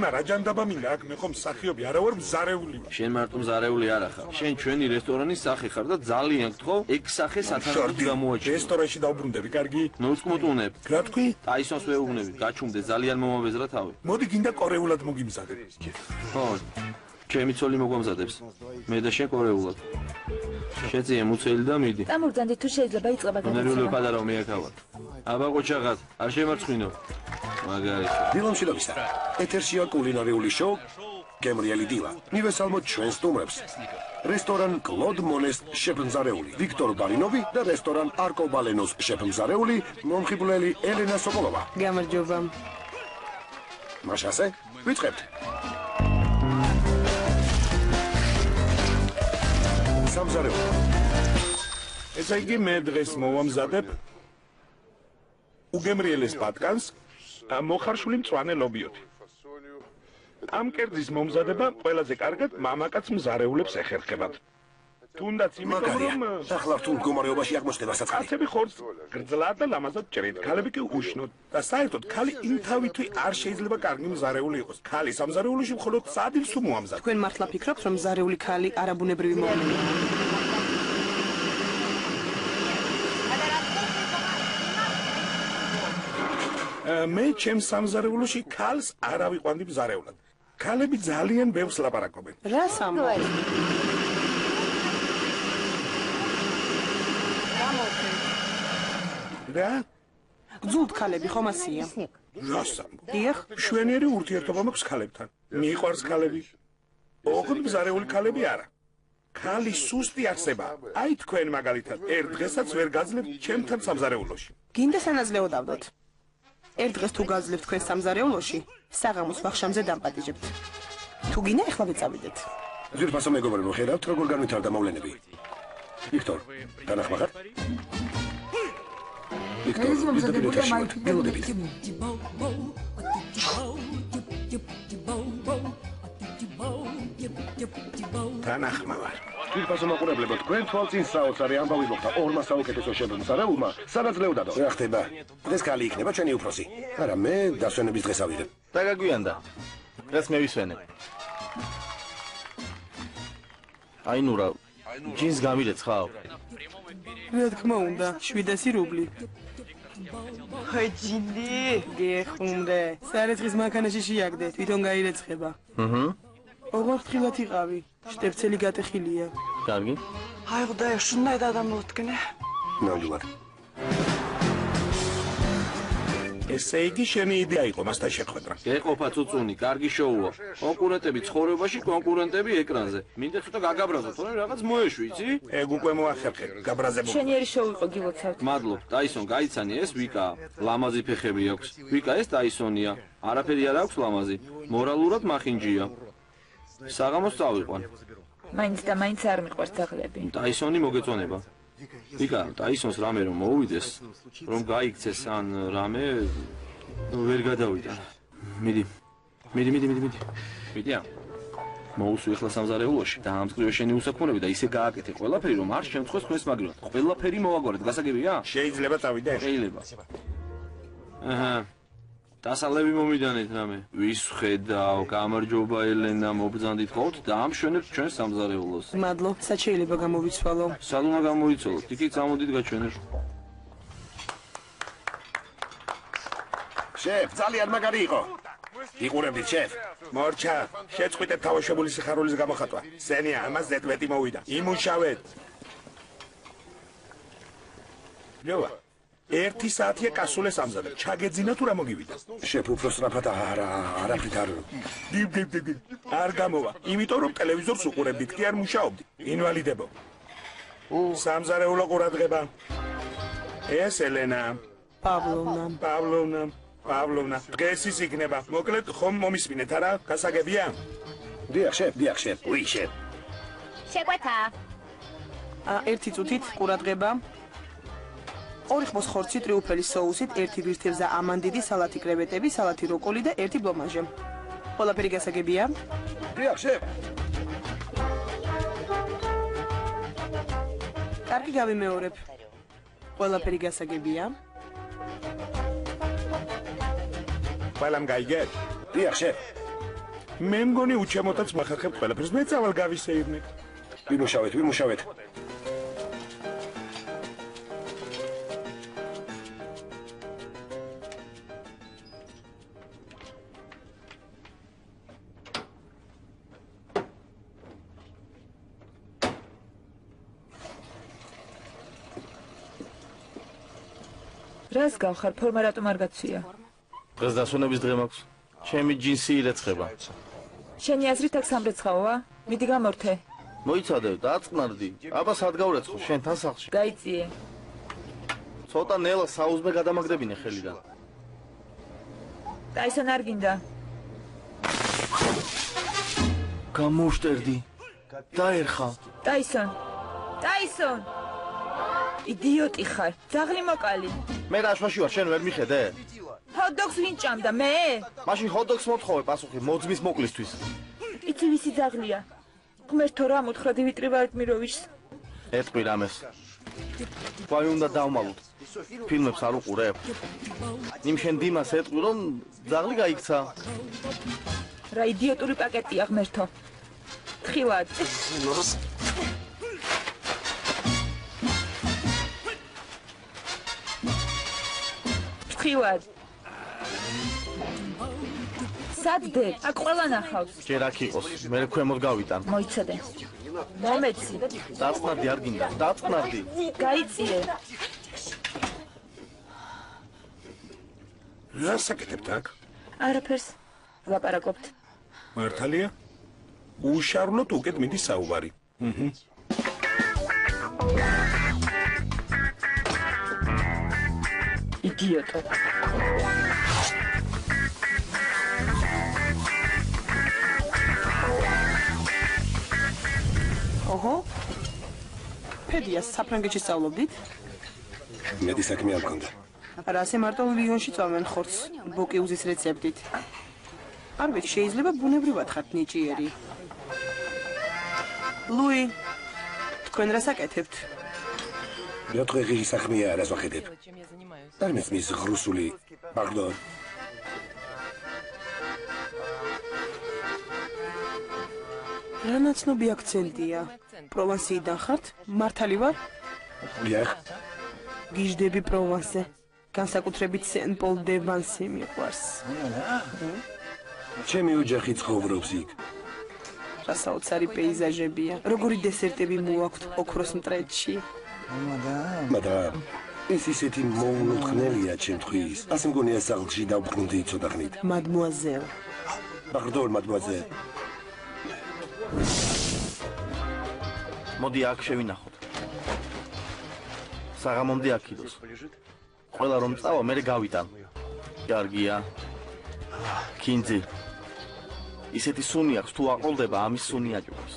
ჭიმა რა ჯანდაბა მინდა აქ მე ხომ მსახიობი არა ვარ მზარეული ვარ. შენ მარტო მზარეული არ ახარ. შენ ჩვენი რესტორანის სახე ხარ და ძალიან გთხოვ ეგ სახე სათანადოდ გამოაჩინო. რესტორანში დავბრუნდები, კარგი? ნოუწმუტუნებ. რა თქვი? ტაისონს ვეუბნები, გაჩუმდე ძალიან მომავეზრა თავი. მოდი გინდა კორეულად მოგიმზადებ. ხო. ჩემი ცოლი მოგვამზადებს. მე და შენ კორეულად. შეძიე მუცელი და მიდი. წამორძანდი თუ შეიძლება იწყება განაცხადი. ნერვიულე პატარავ მე აქავად. აბა ყოჩაღად, არ შემარცხინო. მაგარია. დილამშვიდობისა. ეთერშია კულინარიული შოუ გემრიელი დილა. მივესალმოთ ჩვენ სტუმრებს. რესტორან კლოდ მონეს შეფმზარეული ვიქტორ ბარინოვი და რესტორან არკო ბალენოს შეფმზარეული მომხიბვლელი ელენა სოკოლოვა. გამარჯობა. მაშასე, ვიწყებთ. სამზარეული. ესე იგი მე დღეს მოვამზადებ უგემრიელეს პატკანს მოხარშული მწვანე ლობიოთი. ამ კერძის მომზადება ყველაზე კარგად მამაკაც მზარეულებს ეხერხებათ. თუნდაც იმიტომ რომ ახლა რთულ მდგომარეობაში აღმოჩნდება საწყალი. კაცები ხორცს გრძლად და ლამაზად ჭრით, ქალები კი უშნოდ და საერთოდ ქალი იმთავითვი არ შეიძლება კარგი მზარეული იყოს. ქალი სამზარეულოში მხოლოდ სადილს მოამზადებს. თქვენ მართლა ფიქრობთ რომ მზარეული ქალი არაბუნებრივი მოვლენაა? მე ჩემს სამზარეულოში ქალს არ ავიყვანდი მზარეულად. ქალები ძალიან ბევრს ლაპარაკობენ. რა სამოვალ? რა? გძულთ ქალები ხომ ასია? რა სამბო? დიახ. შვენიერი ურთიერთობა მაქვს ქალებთან. მიყვარს ქალები. ოღონდ მზარეული ქალები არა. ქალი სუსტი არსებაა. აი თქვენ მაგალითად ერთ დღესაც ვერ გაძლევთ ჩემთან სამზარეულოში. გინდა სანაძლეო დავდოთ. ერთ დღეს თუ გაძლევთ თქვენ სამზარეულოში, საღამოს ვახშამზე დამპატიჟებთ. თუ გინდა ახლა ვეწავიდეთ. ძვირფასო მეგობრებო, ხედავთ როგორ განვითარდა მოვლენები. ვიქტორ, განახმახარ? ვიქტორ, დილოდებით. თანახმავარ. ძვირფასო მაყურებლებო, თქვენ თვალწინ საოცარი ამბავი მოხდა ორმა საუკეთესო შეფმზარეულმა სანაძლეო დადო. რა ხდება? დღეს ქალი იქნება ჩვენი უფროსი. არა, მე დასვენების დღეს ავიღებ. დაგაგვიანდა. დღეს მე ვისვენებ. აი ნურა, ჯინს გამირეცხავ? რა თქმა უნდა, 700 რუბლი. ჰაი ჯინი, გეხუმრე. სარეცხის მანქანაში შეაგდე, თვითონ გაირეცხება. ოღონდ ფრთხილად იყავი. შტებცელი გატეხილია. კარგი. აი ხდაი, შუნდაი დამოთქნე. ნამდვილად. ესე იგი შენი იდეა იყო მასთან შეხვედრა. ეყოფა წუწუნი, კარგი შოუა. კონკურენტები ცხოვრებაში, კონკურენტები ეკრანზე. მინდა ცოტა გაგაბრაზო, თორემ რაღაც მოეშვი, იცი? ეგ უკვე მოახერხე, გაბრაზებული. შენიერი შოუ იყო გილოცავთ. მადლობ, ტაისონ გაიცანი ეს ვიკა, ლამაზი ფეხები აქვს. ვიკა ეს ტაისონია. არაფერი არ აქვს ლამაზი. მორალურად მახინჯია. საღამოს წავიყვან. მაინც და მაინც არ მიყვარს ძაღლები. ტაისონი მოგეწონება. ვიკა, ტაისონს რამე რომ მოუვიდეს, რომ გაიქცეს ან რამე ვერ გადავიდა. მიდი. მიდია. მოუსვი ახლა სამზარეულოში და ამწყრივე შენი უსაქმურები და ისე გააკეთე ყველაფერი რომ არ შემთხვეს თქვენს მაგივრად. ყველაფერი მოვაგვარეთ, გასაგებია? შეიძლება წავიდე? შეიძლება. აჰა. დასალები მომიდანეთ რამე. ვის ხედავ, გამარჯობა ელენა, მობრძანდით ხოვთ და ამშვენებთ ჩვენ სამზარეულოს. მადლობ, სად შეიძლება გამოვიცვალო? სად უნდა გამოვიცვალოთ? იქით წამოდით გაჩვენებ. შეფ, ძალიან მაგარი იყო. იყურებდით შეფ. მორჩა, შეწყვიტეთ თავშებული სიხარულის გამოხატვა. სენია, ამას ზედმეტი მოვიდა. იმუშავეთ. ჯოვა. 1 საათია კასულეს ამზადებ. ჩაგეძინა თუ რა მოგივიდა? შეფ, უფრო სწრაფად არაფრით არ. არ გამოვა. იმიტომ რომ ტელევიზორს უყურებდით, კი არ მუშაობდი. ინვალიდებო. სამზარეულო ყურადღება. ეს ელენა. პავლოვნა. დღეს ის იქნება. მოკლედ ხომ მომისმინეთ არა? გასაგებია? დიახ, შეფ. უი, შეფ. შეგვეთა. ერთი წუთით ყურადღება. 2 ხმოს ხორცი ტრიუფელის соусით, 1 ვირთევზა ამანდიდი, სალათი კრევეტები, სალათი როკოლი და 1 ბლომაჟე. ყველაფერი გასაგებია? დიახ, შეფ. კარგი, გავიმეორებ. ყველაფერი გასაგებია? ყველამ გაიგეთ? დიახ, შეფ. მე მგონი უჩემოთაც მახერხებ ყველაფერს. მე წავალ გავისეირნე. ვიმუშავეთ. რას გავხარ, ფორმა რატომ არ გაცვია? დღეს დასვენების დღე მაქვს. ჩემი ჯინსი ირეცხება. შენი აზრით აქ სამრეცხაოა? მიდი გამორთე. მოიცადე, დაწყნარდი. აბა სად გავრეცხო შენთან სახლში? გაიწიე. ცოტა ნელა საუზმე გადამაგდებინე ხელიდან. ტაისონ არ გინდა. გამოვშტერდი. დაერხა. ტაისონ! იდიოტი ხარ, ძაღლი მოკალი. მე რაშვაში ვარ, შენ ვერ მიხედე? ჰოთ-დოგს ვინ ჭამდა, მე? მაშინ ჰოთ-დოგს მოთხოვე პასუხი მოძმის მოკლისთვის. იცი ვისი ძაღლია? ღმერთო რა მოთხრა დიმიტრი ვარდმიროვიჩს. ეტყვი რამეს. ვაი უნდა დავმალოთ. ფილმებს არ უყურებ. იმ შენ დიმას ეტყვი რომ ძაღლი გაიქცა. რა იდიოტური პაკეტია ღმერთო. თხილად. თხილად. სადდე, აქ ყველა ნახავს. ჯერ აქ იყოს, მე ქვემოთ გავიტან. მოიცადე. მომეცი. დაწყნარდი არ გინდა, დაწყნარდი. გაიწიე. რა საკეთებთ აქ? არაფერს. ვლაპარაკობთ. მართალია? უშარლოთ უკეთ მიდის საუბარი. იდიოტო. ოჰო. ფედიას საფრანგეთში სწავლობდით? მეტი საქმე არ მქონდა. რასე მარტო ლიონში წავენ ხორცს ბოკიუზის რეცეპტით. არ ვიცი, შეიძლება ბუნებრივად ხართ ნიჭიერი. ლუი, თქვენ რას აკეთებთ? მეოთხე საქმეა, რას ვახედებ. არ მესმის რუსული, პარდონ. რა ნაცნობი აქცენტია? პროვანსიიდან ხართ? მართალი ვარ? დიახ. გიჟდები პროვანსზე. განსაკუთრებით სენ-პოლ დე ვანსი მიყვარს. ჩემი ოჯახი ცხოვრობს იქ. რა საოცარი პეიზაჟებია. როგორი დესერტები მოაქვთ ოქროს მტრედში. მაგრამ ის ისეთი მოულოდნელია ჩემთვის. ასე მგონია სახლში დავბრუნდი ცოტა ხნით. მადმუაზელ. პარდონ, მადმუაზელ. მოდი აქ შევინახოთ. საღამომდე აქ იდოს. ყველა რომ წავა, მე გავიტან. კარგია. კინძი. ისეთი სუნი აქვს, თუ აყოლდება, ამის სუნი აჭობს.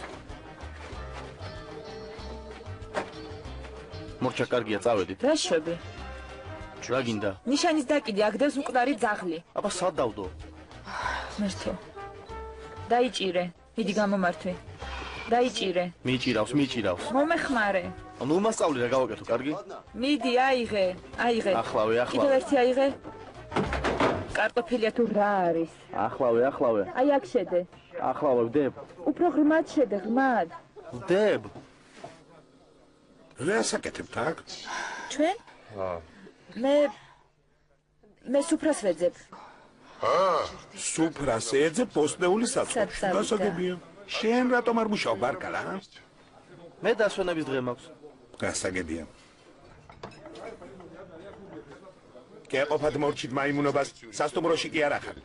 მორჩა კარგია, წავედით. რა შვები? რა გინდა? ნიშანის დაკიდე აგდებს მკვდარი ძაღლი. აბა სად დავდო? მერტო. დაიჭირე. მიდი გამომართვი. დაიჭირე. მიჭირავს. მომეხმარე. ანუ უმასწავლი რა გავაკეთო, კარგი? მიდი, აიღე. ახლავე. კიდევ ერთი აიღე. კარტოფილია თუ რა არის? ახლავე. აი აქ შედე. ახლავე, ვდებ. უფრო ღრმად შედე, ღრმად. ვდებ. რა საკეთებთ აქ? ჩვენ? მე სუფრას ვეძებ. სუფრას ეძებ პოსტნეული საწყობში. გასაგებია. შენ რატომ არ მუშაობ ბარკალა? მე დასვენების დღე მაქვს. გასაგებია. კეყოფად მორჩით მაიმუნობას, სასტუმროში კი არ ახარ.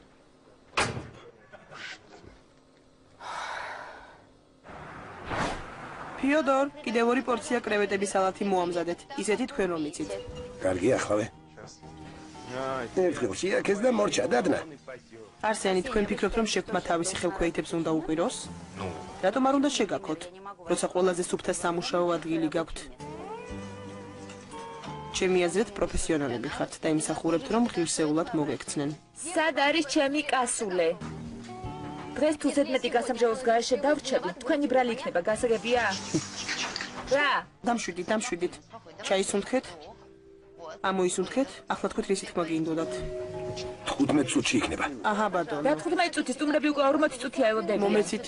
ფიოდორ, კიდევ ორი პორცია კრევეტების სალათი მოამზადეთ. ისეთი თქვენ რომ იცით. კარგი, ახლავე. ეფროსია კეზდა მორჩა დადნა. არსენი, თქვენ ფიქრობთ რომ შექმნა თავისი ხელქვეითებს უნდა უყიროს? რატომ არ უნდა შეგაქოთ? როცა ყველაზე სუფთა სამუშაო ადგილი გაქვთ. ჩემი აზრით პროფესიონალები ხართ და იმსახურებთ რომ ღირსეულად მოგექცნენ. სად არის ჩემი კასულე? დღეს თუ ზედმეტი გასამჟღავნოს გარეშე დავრჩები, თქვენი ბრალი იქნება, გასაგებია? რა? დამშვიდით. ჩაისუნთქეთ? ამოისუნთქეთ? ახლა თქვენ რისი თქმა გინდოდათ? 15 წუთში იქნება. აჰა ბატონო. რა 15 წუთი სტუმრები უკვე 40 წუთია ელოდებიან. მომეცით.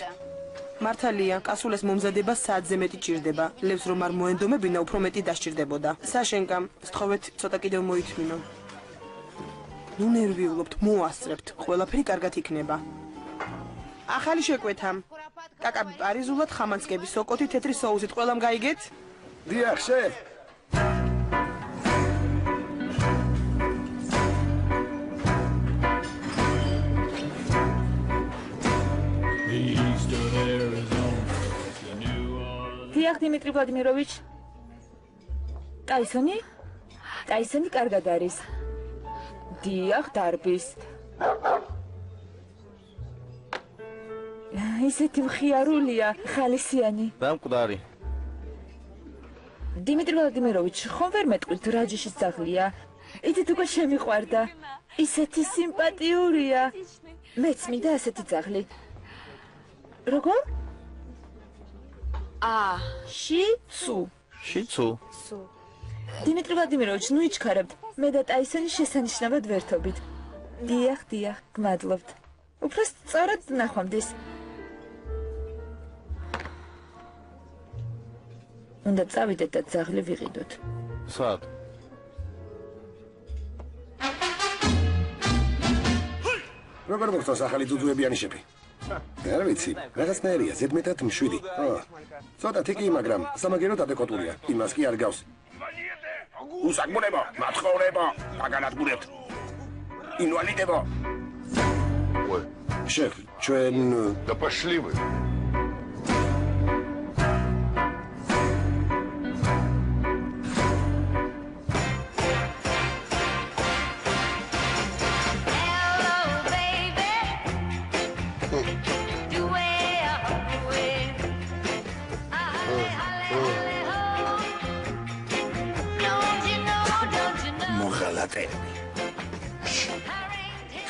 მართალია, კასულეს მომზადება საათზე მეტი ჭირდება. ლევს რომ არ მოენდომებინა, უფრო მეტი დასჭირდებოდა. საშენკა, სთხოვეთ ცოტა კიდევ მოითმინო. ნუ ნერვიულობთ, მოასწრებთ. ყველაფერი კარგად იქნება. ახალი შეკვეთა. კაკაბი პარიზულად ხამანწკები, სოკოთი თეთრი соусით ყველამ გაიგეთ? დიახ, შეფ. დიახ, დიმიტრი ვლადიმიროვიჩ. ტაისონი? ტაისონი კარგად არის. დიახ, დარბის. ისეთი მხიარულია, ხალისიანი. და მკვდარი. დიმიტრი ვლადიმიროვიჩ, ხომ ვერ მეტყვით რაჯიშის ძაღლია? იცით უკვე შემიყვარდა. ისეთი სიმპათიურია. მეც მინდა ასეთი ძაღლი. როგორ? შიცუ. შიცუ. დიმიტრი ვლადიმიროვიჩ, ნუ იჩქარებთ. მე და ტაისონი შესანიშნავად ვერთობით. დიახ, დიახ, გმადლობთ. უფრო სწორად ნახვამდის. უნდა წავიდეთ და ძაღლი ვიყიდოთ. სად? როგორ მოხდა ახალი ძუძუებიანი შეფი? არ ვიცი, რაღაცნაირია, ზედმეტად მშვიდი. ცოტა თიკი, მაგრამ სამაგეროდ ადეკვატურია. იმას კი არ გავს. უსაგმონებო, მათხოვნებო, აგანადგურებთ. ინვალიდებო. შეფ, ჩვენ Да пошли вы.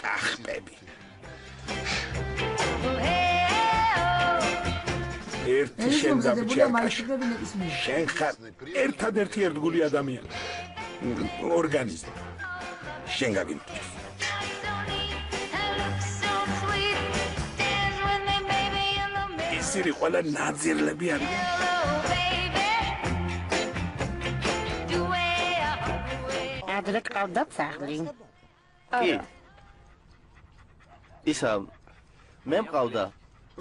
კახბები. ერთი შენ დაბჭერკაში. შენ ხარ ერთადერთი ერთგული ადამიანი. ორგანიზმი. შენ გაგიმარჯვეს. ისინი ყველა ნაძირლები არიან. ადრე ყავდა ძაღლი. კი. ისა მე მყავდა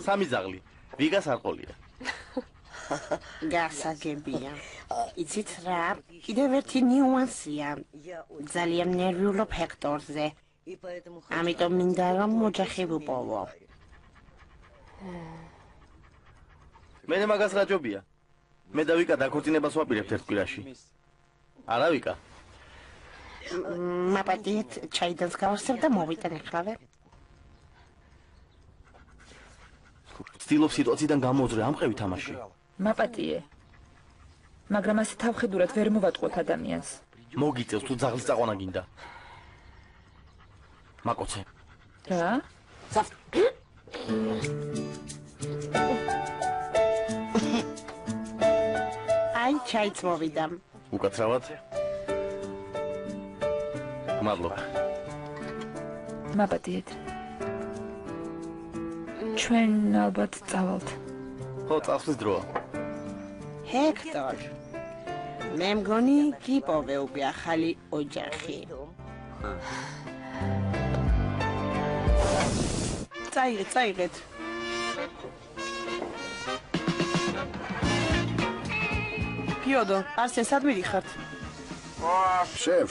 სამი ძაღლი. ვიგას არ ყოლია. გასაგებია. იცით რა? კიდევ ერთი ნიუანსია. ძალიან ნერვიულობ ჰექტორზე. ამიტომ მინდა რომ ოჯახი ვუპოვო. მე მაგას რა ჯობია? მე და ვიკა დაქორწინებას ვაპირებთ ერთ კვირაში. არა ვიკა. მაპატიეთ ჩაიდანს გავარსებ და მოვიტან ახლავე. ცდილობ სიტუაციიდან გამოძრე ამყევი თამაში. მაპატიე. მაგრამ ასე თავხედურად ვერ მოვატყუებ ადამიანს. მოგიწევს თუ ძაღლის წაყვანა გინდა. მაკოცე. რა? აი ჩაიც მოვიდა. უკაცრავად. მადლობა. მაპატიეთ. ჩვენ ალბათ წავალთ. ხო, წასვლის დროა. ჰექტორ. მე მგონი გიპოვე უკვე ახალი ოჯახი. წაიღეთ. ფიოდო, არსენ სად მიდიხართ? შეფ,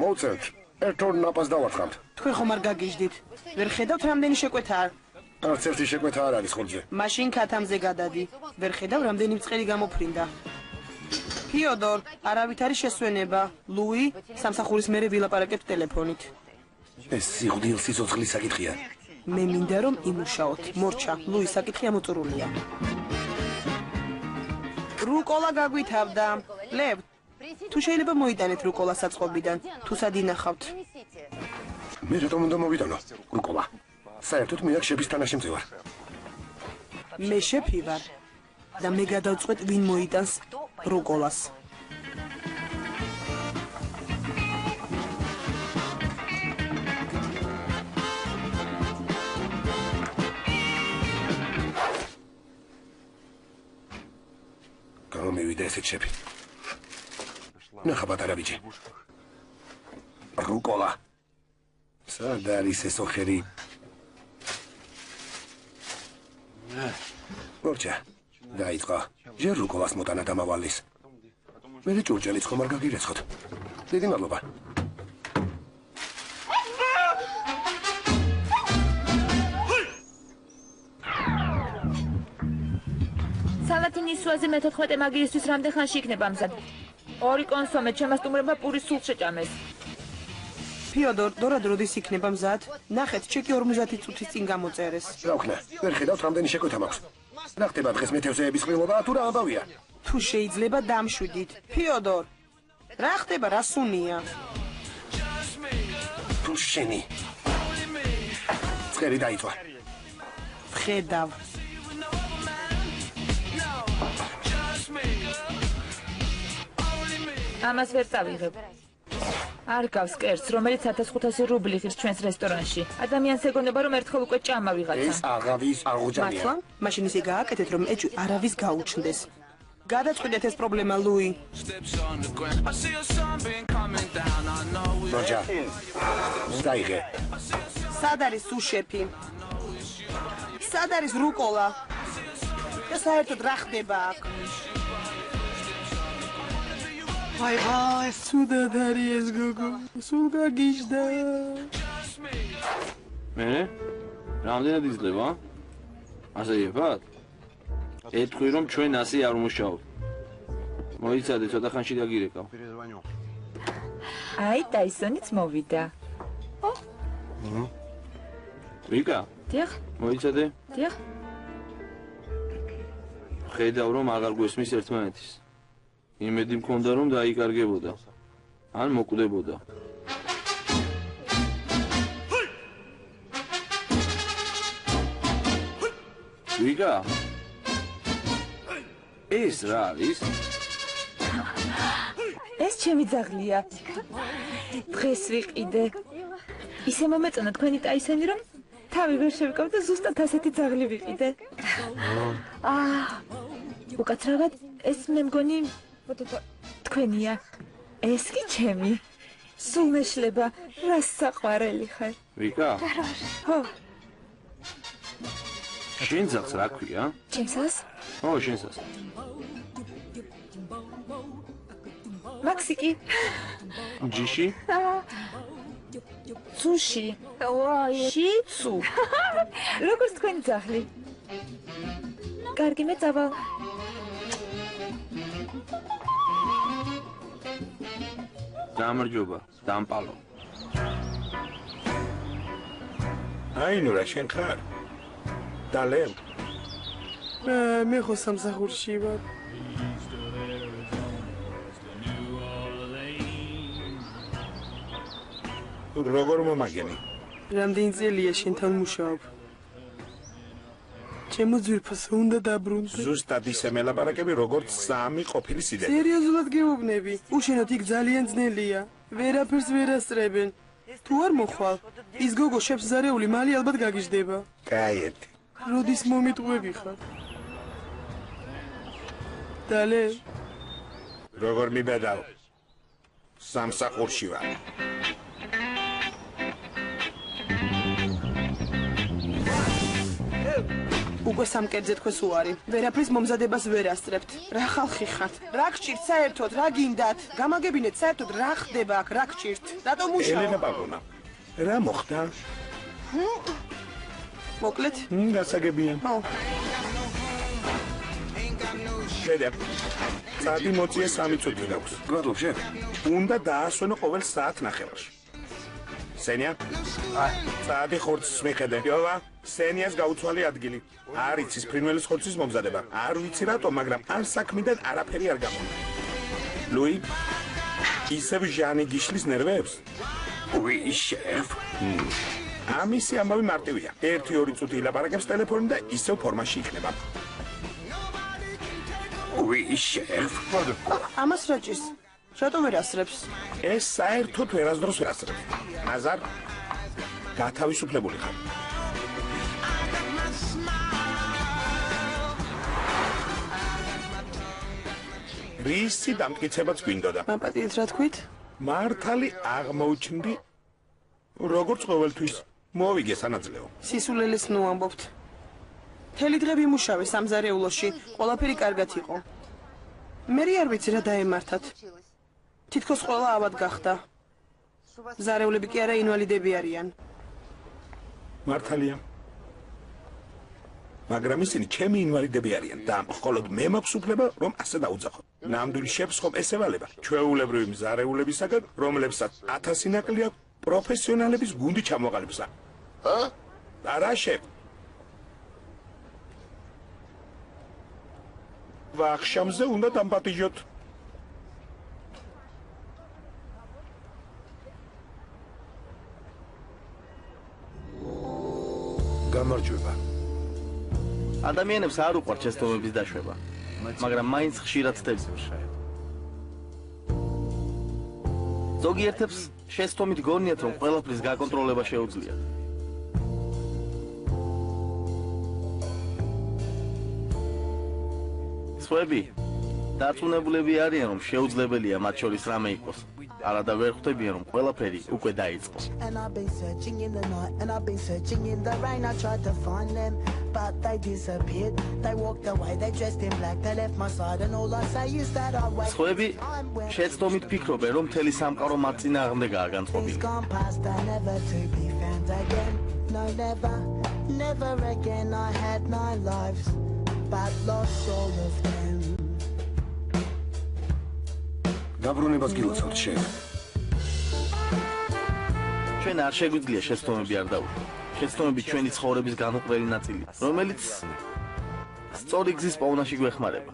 მოვწერთ. ერთორ ნაპას დავარხამთ. თქვენ ხომ არ გაგიჟდით? ვერ ხედავთ რამდენი შეკვეთაა? არც ერთი შეკვეთა არ არის ხორძე. მაშინ ქათამზე გადადი. ვერ ხედავ რამდენი მწყერი გამოფრინდა. ფიოდორ, არავით არის შესვენება. ლუი, სამსახურის მერე ვილაპარაკეთ ტელეფონით. ეს სიღვდილ სიცოცხლის საკითხია. მე მინდა რომ იმუშაოთ. მორჩა, ლუის საკითხი ამოწურულია. რუკოლა გაგვითავდა. ლევ, თუ შეიძლება მოიტანეთ რუკოლა საწყობიდან, თუ სად ინახავთ. მე რატომ უნდა მოვიტანო? რუკოლა. საერთოდ მე აქ შეფის თანაშემწე ვარ. მე შეფი ვარ და მე გადავწყვეტ ვინ მოიტანს რუკოლას. გამივიდა ესეთ შეფი. ნახა პატარა ბიჭი. რუკოლა. სად არის ეს ოხერი? მორჩა. დაიწყო. ჯერ რუკოლას მოტანა დამავალის. მე ჭურჭელიც ხომ არ გაგირეცხოთ. დიდი მადლობა. სალათი ნისვაზე მე-14 მაგიისთვის რამდენ ხანში იქნება მზად? 2 კონსომე ჩემს სტუმრებმა პურის სულ შეჭამეს. ფიოდორ, დორად როდის იქნება მზად? ნახეთ, ჩეკი 50 წუთის წინ გამოწერეს. რა ვქნა? ვერ ხედავთ რამდენი შეკვეთა მაქვს. რა ხდება დღეს მეთევზეების ყრილობა თუ რა ამბავია? თუ შეიძლება დამშვიდით. ფიოდორ, რა ხდება, რა სუნია? თუ შენი. წერი დაიწვა. ხედავ. ამას ვერ წავიღებ. არ გავს კერს, რომელიც 1500 რუბლი ღირს ჩვენს რესტორანში. ადამიანს ეგონება, რომ ერთხელ უკვე ჭამა ვიღაცა. ეს აღავის აღუჯამია. მართლა? მაშინ ისე გააკეთეთ, რომ ეჭვი არავის გაუჩნდეს. გადაწყვეტეთ ეს პრობლემა, ლუი. როჯა. დაიღე. სად არის სუშეფი? სად არის რუკოლა? და საერთოდ რა ხდება აქ? ვაი, ცუდად არის ეს გოგო. სულ გაგიჟდა. მე? რამდენად იძლევა? ასე იფათ? ეთქვი რომ ჩვენ ასე არ ვმუშაობთ. მოიცადე ცოტა ხანში დაგირეკავ. აი, ტაისონიც მოვიდა. ვიკა? დიახ, მოიცადე? დიახ. ხედავ რომ აღარ გვესმის ერთმანეთის. იმედი მქონდა რომ დაიკარგებოდა. ან მოკვდებოდა. ვიკა? ეს რა არის? ეს ჩემი ძაღლია. დღეს ვიყიდე. ისე მომეწონა თქვენი ტაისონი, რომ თავი ვერ შევიკავ და ზუსტად ასეთი ძაღლი ვიყიდე. უკაცრავად ეს მე მგონი თქვენია. ეს კი ჩემი. სულ მეშლება, რა საყვარელი ხარ. ვიკა? ხო, შენ ძაღლს რა ქვია? ჩემსას? ო, შენსას. მაქსიკი. ჯიში? სუში. შიცუ. როგორც თქვენი ძაღლი. კარგი, მე წავალ. გამარჯობა, დამპალო. აი ნუ რა შენ ხარ? დალემ. მე ხო სამსახურში ვარ. როგორ მომაგენი? რამდენი წელია შენთან მუშაობ? ჩემო ძვირფასო უნდა დაბრუნდე. ზუსტად ისე მელაპარაკები, როგორც სამი ყოფილი სიდე. სერიოზულად გეუბნები, უშენოდ იქ ძალიან ძნელია. ვერაფერს ვერ ასწრებენ. თუ არ მოხვალ, ის გოგო შეფს ზარეული მალე ალბათ გაგიჟდება. კაიეთი. როდის მომიტყვები ხარ? დალე, როგორ მიბედავ? სამსახურში ვარ. უკვე სამკერდზე თქვენს უარი. ვერაფრის მომზადებას ვერ ასწრებთ. რა ხალხი ხართ? რა გჭირთ საერთოდ? რა გინდათ? გამაგებინეთ საერთოდ რა ხდება აქ? რა გჭირთ? რატომ ელენა მუშაობ? პაპუნა. რა მოხდა? მოკლედ? გასაგებია. ო, შედე. საათი მოწიე 3 წუთი გაქვს. გმადლობ შენ. უნდა დაასვენო ყოველ საათ ნახევარში. სენია? საათი ხორცს მიხედე. იოვა, სენიას გაუცვალე ადგილი. არ იცის ფრინველის ხორცის მომზადება. არ ვიცი რატომ, მაგრამ ამ საქმიდან არაფერი არ გამოვა. ლუი, ისევ ჟანი გიშლის ნერვებს? უი, შეფ. ამისი ამბავი მარტივია. 1-2 წუთი ილაპარაკებს ტელეფონი და ისევ ფორმაში იქნება. უი, შეფ. ამას რა ჭირს? რატომ ვერ ასწრებს? ეს საერთოდ ვერასდროს ვერ ასწრებს. ნაზარ, გათავისუფლებული ხარ. რისი დამტკიცებაც გვინდოდა. მაპატიეთ რა თქვით? მართალი აღმოჩნდი, როგორც ყოველთვის მოვიგე სანაძლეო. სისულელეს ნუ ამბობთ. მთელი დღე ვიმუშავე სამზარეულოში, ყველაფერი კარგად იყო. მე არ ვიცი რა დაემართათ. თითქოს ყველა ავად გახდა. ზარეულები კი არა ინვალიდები არიან. მართალია. მაგრამ ისინი ჩემი ინვალიდები არიან და მხოლოდ მე მაქვს უფლება რომ ასე დაუძახო. ნამდვილი შეფსხომ ესევალება ჩვეულებრივი მზარეულებისაგან, რომლებსაც 1000 ნაკლი აქვს პროფესიონალების გუნდი ჩამოყალიბსა. არა შევ. ვახშამზე უნდა დამპატიჟოთ. გამარჯვება. ადამიანებს არ უყვართ შეცდომების დაშვება, მაგრამ მაინც ხშირად ხდება. ზოგიერთებს შეცდომით გონიათ, რომ ყველაფრის გაკონტროლება შეუძლიათ. სხვები დარწმუნებულები არიან, რომ შეუძლებელია მათ შორის რამე იყოს. არა და ვერ ხვდებიან, რომ ყველაფერი უკვე დაიწყო. And I've been searching in the night, and I've been searching in the rain. I tried to find them, but they disappeared. They walked away, they dressed in black, they left my side, and all I say is that I wait. სხვები შეცდომით ფიქრობენ, რომ მთელი სამყარო მათ წინააღმდეგაა განწყობილი. It's gone past, and never to be found again. No, never, never again. I had 9 lives, but lost all of them. დაბრუნებას გილოცავთ, შევ. ჩვენ არ შეგვიძლია შეცდომები არ დავუშვათ. შეცდომები ჩვენი ცხოვრების განუყრელი ნაწილია, რომელიც სწორი გზის პოვნაში გვეხმარება.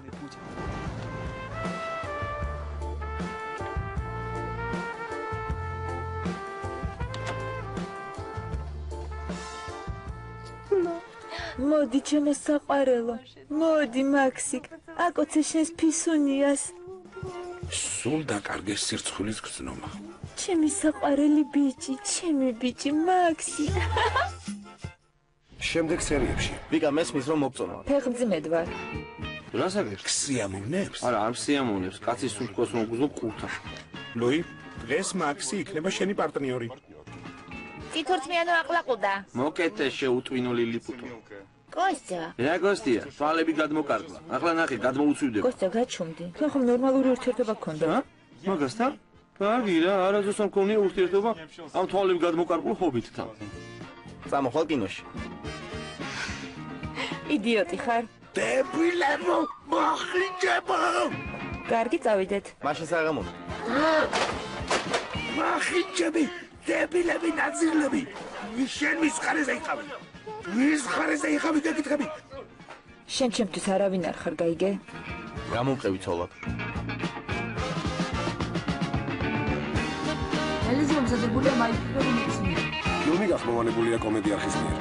მოდი ჩემო საყვარელო, მოდი მაქსიკ, აკოცე შენს ფისუნიას. სულ დაკარგეს სირცხვილის გზნომა. ჩემი საყვარელი ბიჭი, ჩემი ბიჭი მაქსი. შემდეგ სერიებში ვიკა მესმის რომ მოგწონა. ფეხმძიმედ ვარ. რასაკეთე? სიამოვნებს. არა, არ სიამოვნებს, კაცი სულ თქოს რომ გუზობ ყურთა. ლუი, დღეს მაქსი იქნება შენი პარტნიორი. წითურთმიანო აყლაყუდა. მოკეთე შეუტვინული ლიპუტო. კოსტა. რა გოსტია? თვალები გადმოკარგლა. ახლა ნახე, გადმოუცვივდება. კოსტა გაჩუმდი. თუ ხომ ნორმალური ურთიერთობა გქონდა? მაგასთან? ბაგირა, არასდროს არ მქონია ურთიერთობა ამ თვალები გადმოკარგულ ჰობიტთან. წამოხვალ კინოში. იდიოტი ხარ? დებილებო, მოხიჯებო! კარგი, წავიდეთ. მაშინ საღამო. მოხიჯები, დებილები, ნაძილები. შენ ვის ხარეზე იყავი? ვის ხარეზე იყავი გეკითხები? შენ ჩემთვის არავინ არ ხარ, გაიგე? გამომყევი ცოლად. ელიზა მომზადებულია მაიკლ რობინსის მიერ. ფილმი გახმოვანებულია კომედი არხის მიერ.